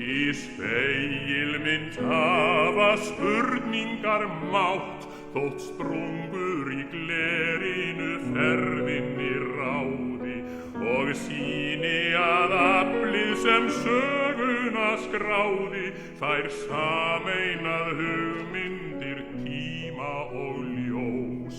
Í spegilmynd hafa spurningar mátt, þótt sprungur í glerinu ferðinni ráði, og sýni að aflið sem söguna skráði, þær sameinað hugmyndir tíma og ljós.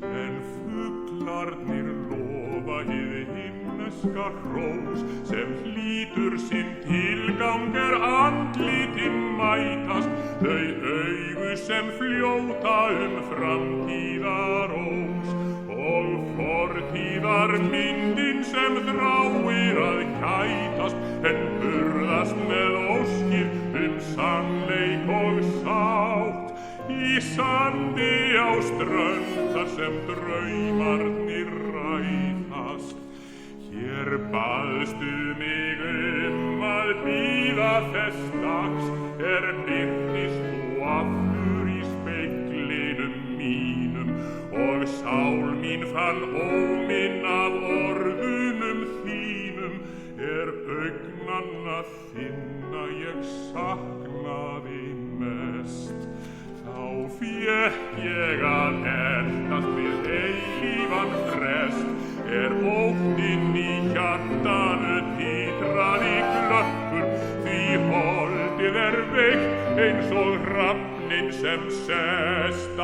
En fuglarnir lofa hið himneska hrós, sem hlýtur sinn tilgang andlitin mætast, þau augu sem fljóta framtíðarós, og fortíðar myndin sem þráir að kætast, en burðast með óskir sannleik og sátt. Í sandi á strönd þar sem draumarnir rætast. Hér baðstu mig að bíða þess dags, birtist þú aftur í speglinum mínum, og sál mín fann óminn af orðunum þínum, augnanna þinna ég saknaði mest. Þá fékk ég að eltast við eilífan frest, óttinn í hjartanu titraði glöppur, því holdið veikt eins og hrafninn sem sest á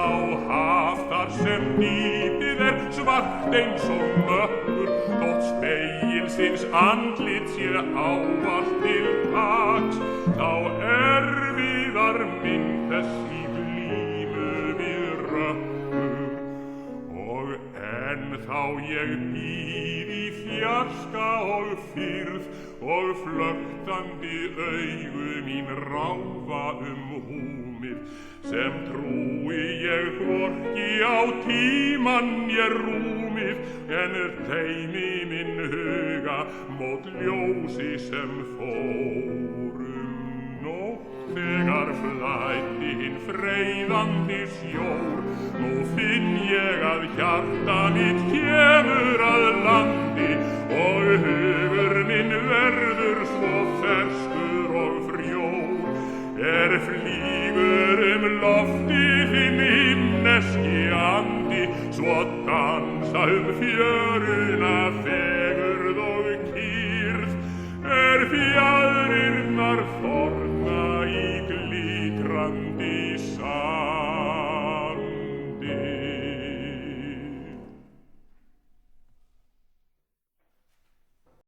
haf, þar sem dýpið svart eins og mökkur, þótt spegilsins andlit sé ávallt til taks, þá erfiðar mynd þess í glímu við rökkur. Og ennþá ég bíð í fjarska og fyrð, og flöktandi augu mín ráfa húmið, sem trúi ég hvorki á tímann ég rúmið, en teymi minn huga mót ljósi sem fór nótt. Þegar flæddi hinn freyðandi sjór, nú finn ég að hjarta mitt kemur að landi, og hugur minn verður svo ferskur og frjór, flýgur loftið hinn himneski andi, svo dansa fjöruna fegurð og kyrrð, fjaðrirnar